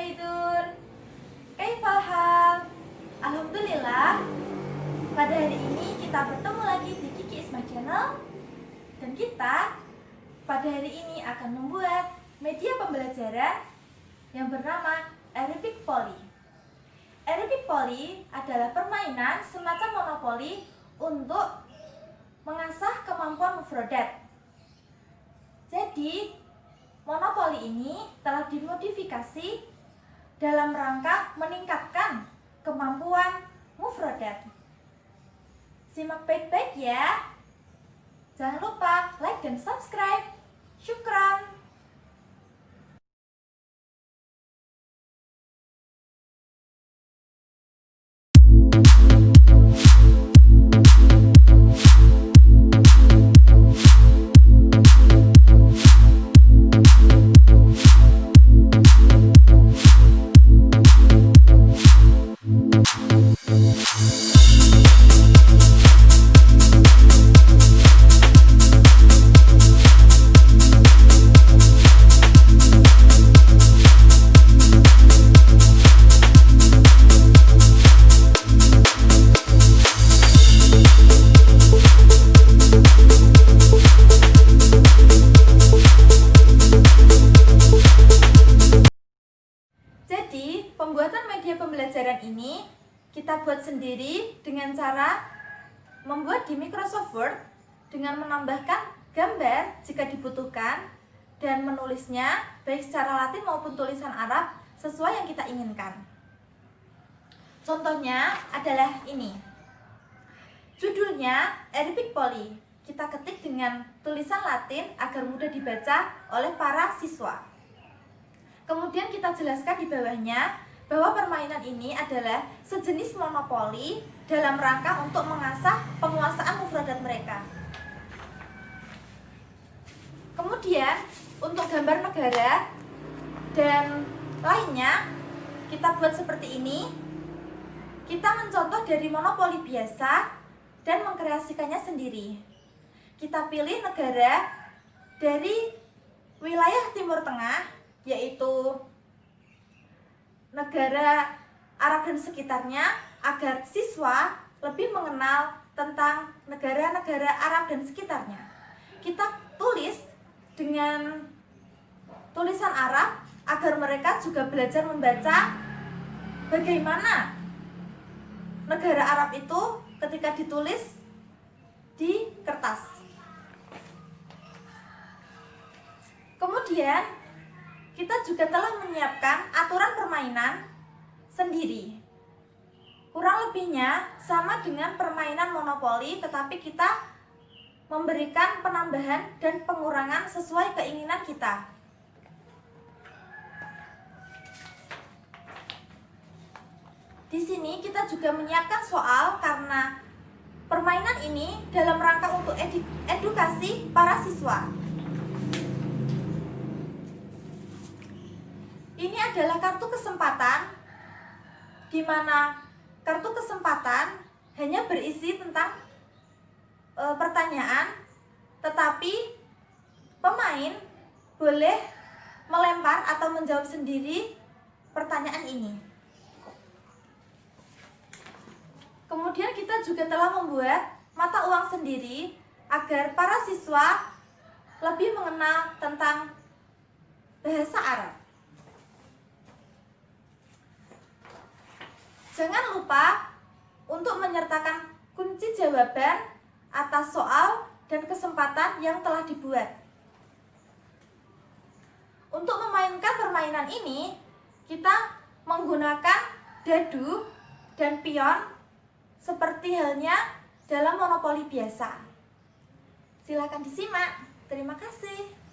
Zaidun. Kaifal hal? Alhamdulillah. Pada hari ini kita bertemu lagi di Kiki Isma Channel. Dan kita pada hari ini akan membuat media pembelajaran yang bernama Arabic Poly. Arabic Poly adalah permainan semacam monopoli untuk mengasah kemampuan mufradat. Jadi, monopoli ini telah dimodifikasi dalam rangka meningkatkan kemampuan mufradat. Simak baik-baik ya. Jangan lupa like dan subscribe. Syukran. Pembuatan media pembelajaran ini kita buat sendiri dengan cara membuat di Microsoft Word dengan menambahkan gambar jika dibutuhkan dan menulisnya baik secara Latin maupun tulisan Arab sesuai yang kita inginkan. Contohnya adalah ini. Judulnya Arabic Poly. Kita ketik dengan tulisan Latin agar mudah dibaca oleh para siswa. Kemudian kita jelaskan di bawahnya bahwa permainan ini adalah sejenis monopoli dalam rangka untuk mengasah penguasaan mufradat mereka. Kemudian untuk gambar negara dan lainnya kita buat seperti ini. Kita mencontoh dari monopoli biasa dan mengkreasikannya sendiri. Kita pilih negara dari wilayah Timur Tengah, yaitu negara Arab dan sekitarnya, agar siswa lebih mengenal tentang negara-negara Arab dan sekitarnya. Kita tulis dengan tulisan Arab agar mereka juga belajar membaca bagaimana negara Arab itu ketika ditulis di kertas. Kemudian kita juga telah menyiapkan aturan permainan sendiri. Kurang lebihnya sama dengan permainan monopoli, tetapi kita memberikan penambahan dan pengurangan sesuai keinginan kita. Di sini kita juga menyiapkan soal karena permainan ini dalam rangka untuk edukasi para siswa. Ini adalah kartu kesempatan, di mana kartu kesempatan hanya berisi tentang pertanyaan, tetapi pemain boleh melempar atau menjawab sendiri pertanyaan ini. Kemudian kita juga telah membuat mata uang sendiri agar para siswa lebih mengenal tentang bahasa Arab. Jangan lupa untuk menyertakan kunci jawaban atas soal dan kesempatan yang telah dibuat. Untuk memainkan permainan ini, kita menggunakan dadu dan pion seperti halnya dalam monopoli biasa. Silakan disimak. Terima kasih.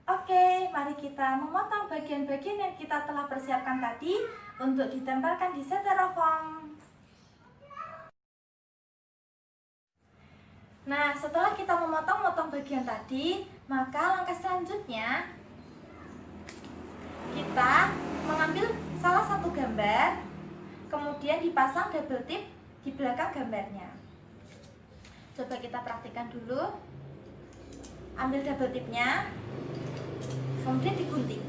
Oke, mari kita memotong bagian-bagian yang kita telah persiapkan tadi untuk ditempelkan di styrofoam. Nah, setelah kita memotong bagian tadi, maka langkah selanjutnya kita mengambil salah satu gambar, kemudian dipasang double tip di belakang gambarnya. Coba kita praktikkan dulu. Ambil double tipnya, kemudian digunting.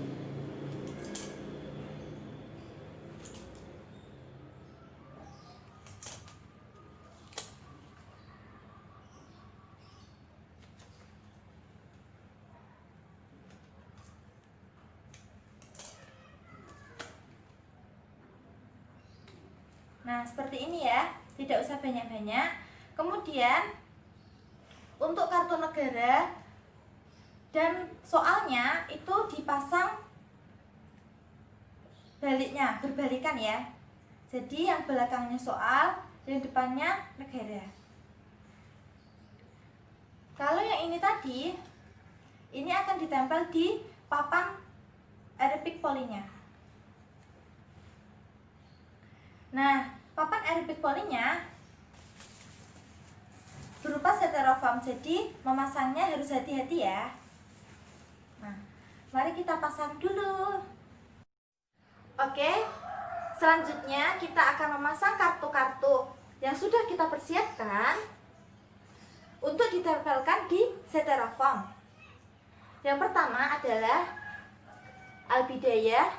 Nah, seperti ini ya, tidak usah banyak-banyak. Kemudian untuk kartu negara dan soalnya itu dipasang baliknya, berbalikan ya. Jadi yang belakangnya soal, yang depannya negara. Kalau yang ini tadi, ini akan ditempel di papan Erepic Polinya. Nah, papan Erepic Polinya berupa styrofoam, jadi memasangnya harus hati-hati ya. Nah, mari kita pasang dulu. Oke, selanjutnya kita akan memasang kartu-kartu yang sudah kita persiapkan untuk ditempelkan di styrofoam. Yang pertama adalah Al-Bidayah.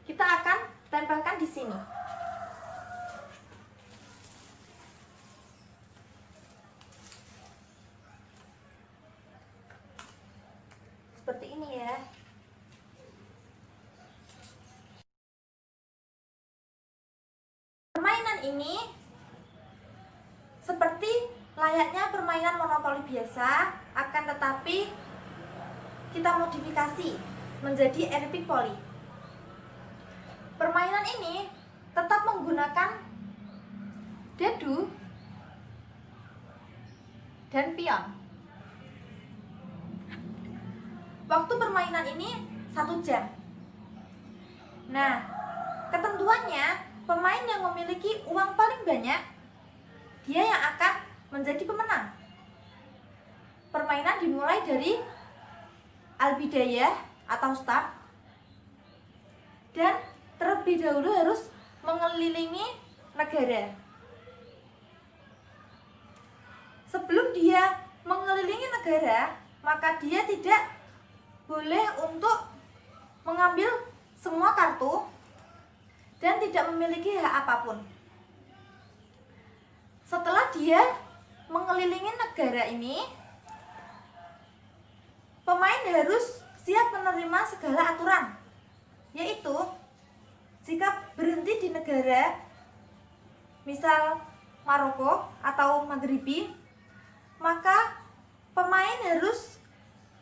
Kita akan tempelkan di sini. Seperti ini ya. Permainan ini seperti layaknya permainan monopoli biasa, akan tetapi kita modifikasi menjadi Erepic Poli. Permainan ini tetap menggunakan dadu dan pion. Waktu permainan ini 1 jam. Nah, ketentuannya pemain yang memiliki uang paling banyak, dia yang akan menjadi pemenang. Permainan dimulai dari Al-Bidayah atau start, dan terlebih dahulu harus mengelilingi negara. Sebelum dia mengelilingi negara, maka dia tidak boleh untuk mengambil semua kartu dan tidak memiliki hak apapun. Setelah dia mengelilingi negara ini, pemain harus siap menerima segala aturan, yaitu jika berhenti di negara misal Maroko atau Maghribi, maka pemain harus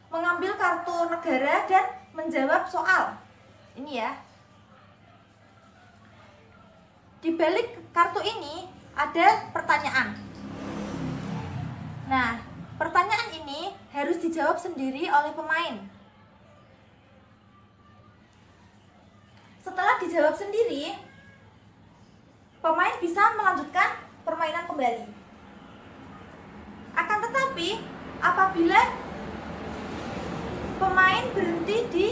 mengambil kartu negara dan menjawab soal. Ini ya. Di balik kartu ini ada pertanyaan. Nah, pertanyaan ini harus dijawab sendiri oleh pemain. Setelah dijawab sendiri, pemain bisa melanjutkan permainan kembali. Akan tetapi, apabila pemain berhenti di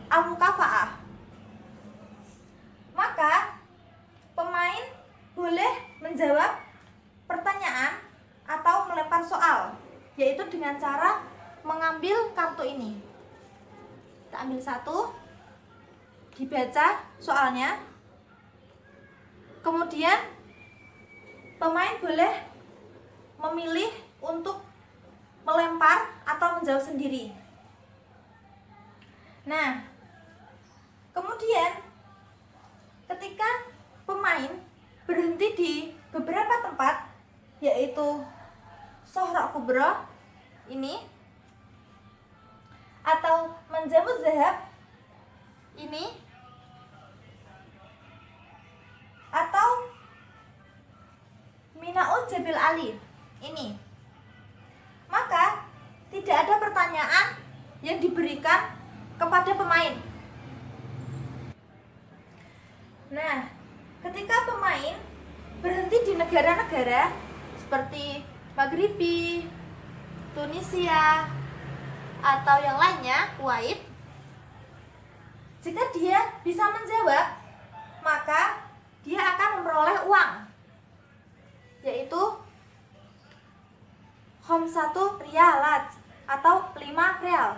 al-mukafa'ah, maka pemain boleh menjawab pertanyaan atau melempar soal, yaitu dengan cara mengambil kartu ini. Kita ambil satu, dibaca soalnya, kemudian pemain boleh memilih untuk melempar atau menjawab sendiri. Nah, kemudian ketika pemain berhenti di beberapa tempat, yaitu Sohrok Kubro ini atau Manjamuz Zahab ini, atau Minaul Jabil Ali ini, maka tidak ada pertanyaan yang diberikan kepada pemain. Nah, ketika pemain berhenti di negara-negara seperti Maghribi, Tunisia, atau yang lainnya, Kuwait, jika dia bisa menjawab, maka dia akan memperoleh uang, yaitu Khamsatu rialat atau 5 real.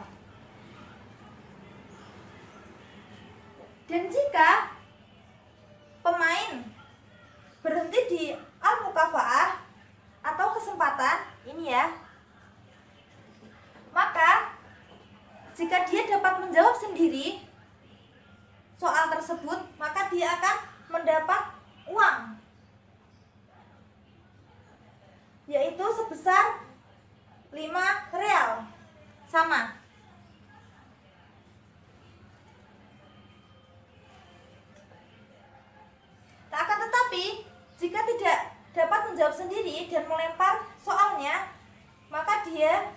Dan jika pemain berhenti di al-mukafa'ah atau kesempatan ini ya, maka jika dia dapat menjawab sendiri soal tersebut, maka dia akan jika tidak dapat menjawab sendiri dan melempar soalnya, maka dia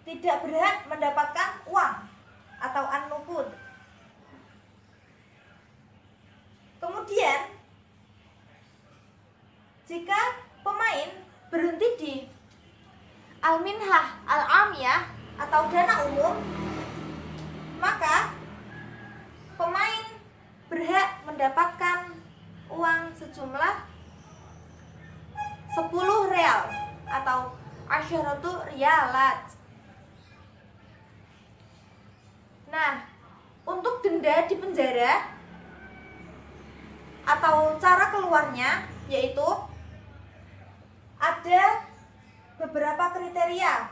tidak berhak mendapatkan uang atau an-nuqud. Kemudian jika pemain berhenti di al-minhah al-amiyah atau dana umum, maka pemain berhak mendapatkan uang sejumlah 10 real atau asyaratu rialat. Nah, untuk denda di penjara atau cara keluarnya yaitu ada beberapa kriteria.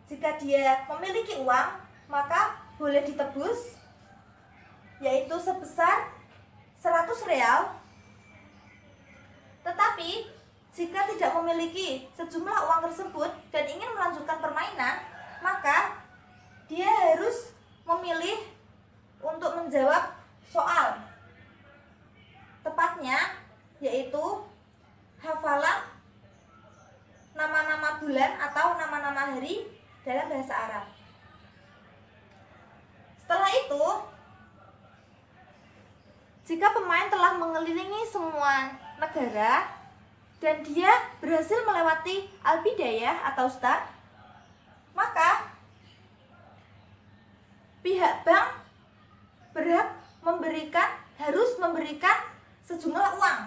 Jika dia memiliki uang, maka boleh ditebus, yaitu sebesar 100 real. Tetapi jika tidak memiliki sejumlah uang tersebut dan ingin melanjutkan permainan, maka dia harus memilih untuk menjawab soal. Tepatnya yaitu hafalan nama-nama bulan atau nama-nama hari dalam bahasa Arab. Setelah itu, jika pemain telah mengelilingi semua negara dan dia berhasil melewati al-bidayah atau start, maka pihak bank harus memberikan sejumlah uang,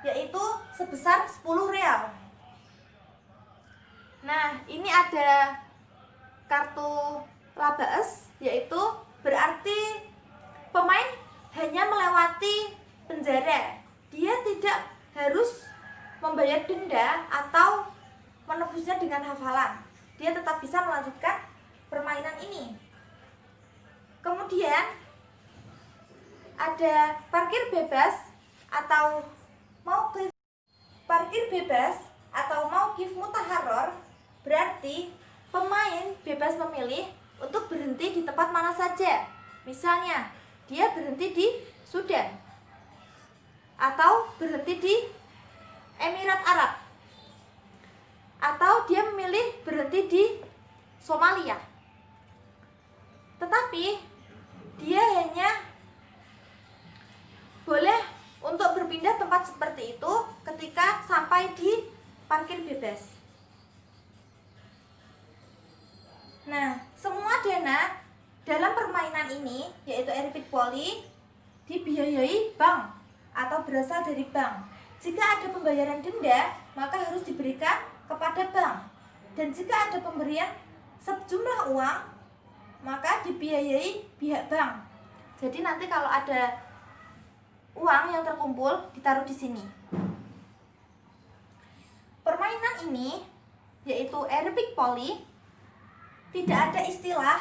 yaitu sebesar 10 real. Nah, ini ada kartu labas, yaitu berarti pemain hanya melewati penjara. Dia tidak harus membayar denda atau menebusnya dengan hafalan. Dia tetap bisa melanjutkan permainan ini. Kemudian ada parkir bebas atau mauqif. Parkir bebas atau mauqif mutaharror berarti pemain bebas memilih untuk berhenti di tempat mana saja. Misalnya, dia berhenti di Sudan atau berhenti di Emirat Arab, atau dia memilih berhenti di Somalia. Tetapi dia hanya boleh untuk berpindah tempat seperti itu ketika sampai di parkir bebas. Nah, semua dana dalam permainan ini, yaitu Epic Poly, dibiayai bank atau berasal dari bank. Jika ada pembayaran denda, maka harus diberikan kepada bank. Dan jika ada pemberian sejumlah uang, maka dibiayai pihak bank. Jadi nanti kalau ada uang yang terkumpul, ditaruh di sini. Permainan ini, yaitu Epic Poly, tidak ada istilah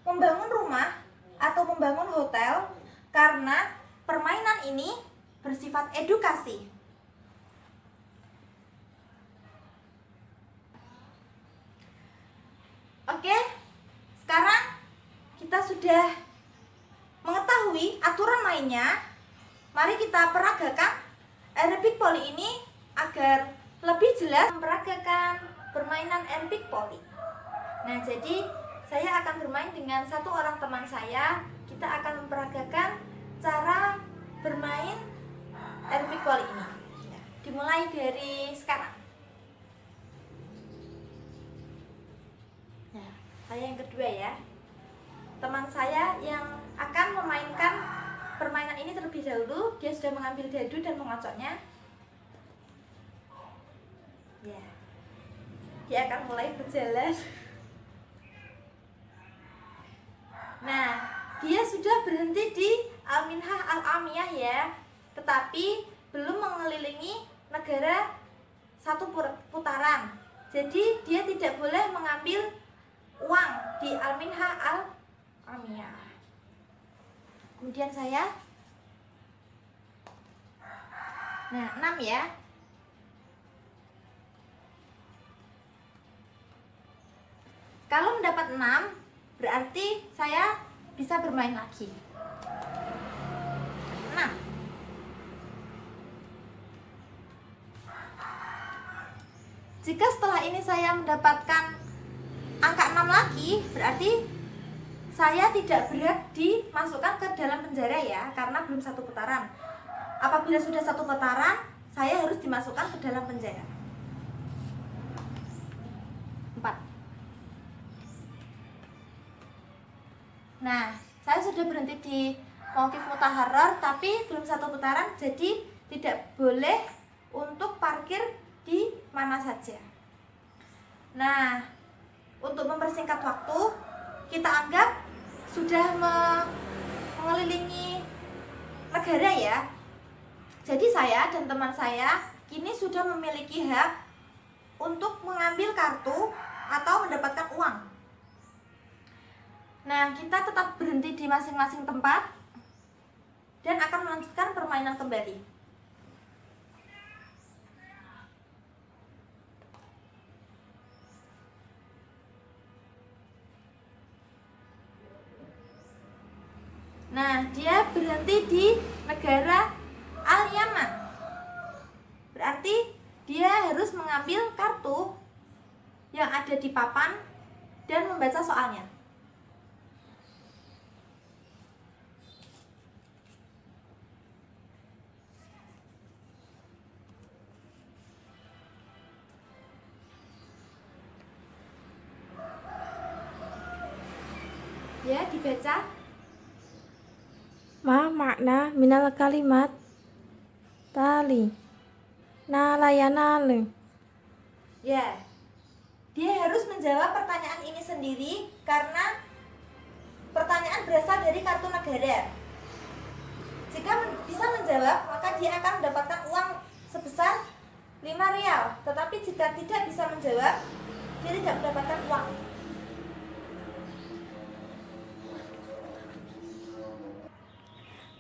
membangun rumah atau membangun hotel karena permainan ini bersifat edukasi. Oke, sekarang kita sudah mengetahui aturan mainnya. Mari kita peragakan Epic Poly ini agar lebih jelas memperagakan permainan Epic Poly. Nah, jadi saya akan bermain dengan satu orang teman saya. Kita akan memperagakan cara bermain Epic Poly ini. Dimulai dari sekarang. Nah, saya yang kedua ya. Teman saya yang akan memainkan permainan ini terlebih dahulu, dia sudah mengambil dadu dan mengocoknya. Ya. Dia akan mulai berjalan. Nah, dia sudah berhenti di al-minhah al-amiyah ya, tetapi belum mengelilingi negara satu putaran. Jadi dia tidak boleh mengambil uang di al-minhah al-amiyah. Kemudian saya, nah 6 ya. Kalau mendapat 6, berarti saya bisa bermain lagi. 6. Jika setelah ini saya mendapatkan angka 6 lagi, berarti saya tidak berhak dimasukkan ke dalam penjara ya, karena belum satu putaran. Apabila sudah satu putaran, saya harus dimasukkan ke dalam penjara. 4. Nah, saya sudah berhenti di mauqif mutaharrar, tapi belum satu putaran, jadi tidak boleh untuk parkir di mana saja. Nah, untuk mempersingkat waktu, kita anggap sudah mengelilingi negara ya. Jadi saya dan teman saya kini sudah memiliki hak untuk mengambil kartu atau mendapatkan uang. Nah, kita tetap berhenti di masing-masing tempat dan akan melanjutkan permainan kembali. Nah, dia berhenti di negara Al-Yaman. Berarti dia harus mengambil kartu yang ada di papan dan membaca soalnya. Ya, dibaca. Ma makna minal kalimat tali nalayanalu. Ya, dia harus menjawab pertanyaan ini sendiri karena pertanyaan berasal dari kartu negara. Jika bisa menjawab, maka dia akan mendapatkan uang sebesar 5 rial. Tetapi jika tidak bisa menjawab, dia tidak mendapatkan uang.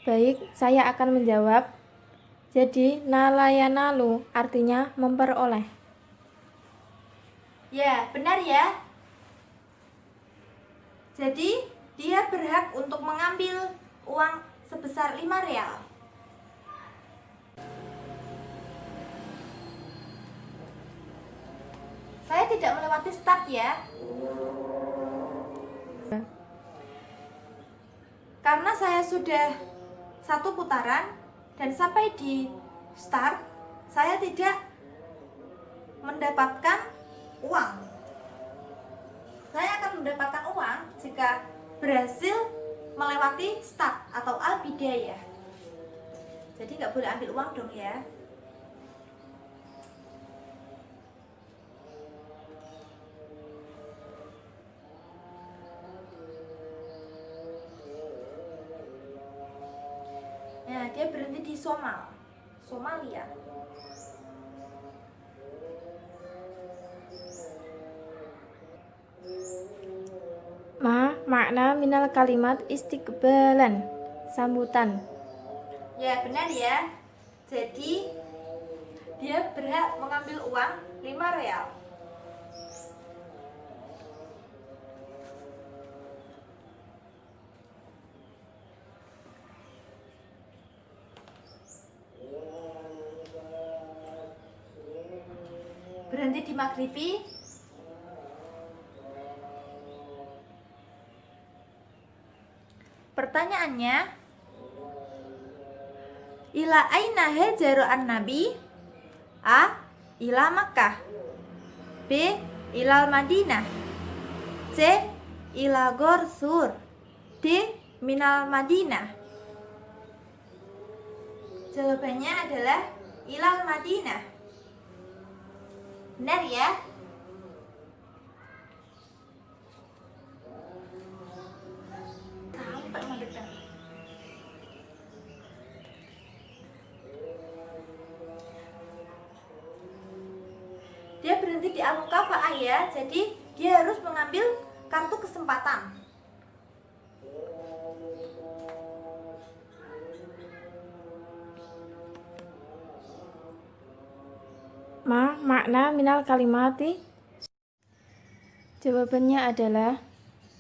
Baik, saya akan menjawab. Jadi nalayanalu artinya memperoleh. Ya, benar ya. Jadi, dia berhak untuk mengambil uang sebesar 5 rial. Saya tidak melewati start ya. Karena saya sudah satu putaran dan sampai di start, saya tidak mendapatkan uang. Saya akan mendapatkan uang jika berhasil melewati start atau al-bidayah. Jadi nggak boleh ambil uang dong ya. Nah, dia berhenti di Somalia. Ma makna minal kalimat istiqbalan sambutan. Ya, benar ya. Jadi dia berhak mengambil uang 5 real. Berhenti di Maghribi. Pertanyaannya, ila aina hajaru an-nabi? A. Ila Makkah. B. Ilal Madinah. C. Ila Ghor Sur. D. Minal Madinah. Jawabannya adalah Ilal Madinah. Benar ya? Sampai mendekat. Dia berhenti di Al-Mukafa'ah ya, jadi dia harus mengambil kartu kesempatan. Ma makna minal kalimati. Jawabannya adalah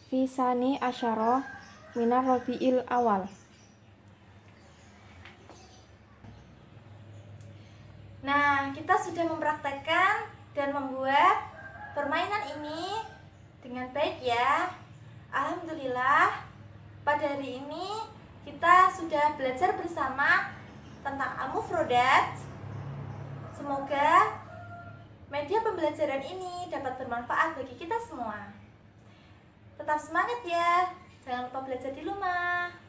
Fisani asyara minar Rabiil awal. Nah, kita sudah mempraktekkan dan membuat permainan ini dengan baik ya. Alhamdulillah, pada hari ini kita sudah belajar bersama tentang al-mufrodat. Semoga media pembelajaran ini dapat bermanfaat bagi kita semua. Tetap semangat ya, jangan lupa belajar di rumah.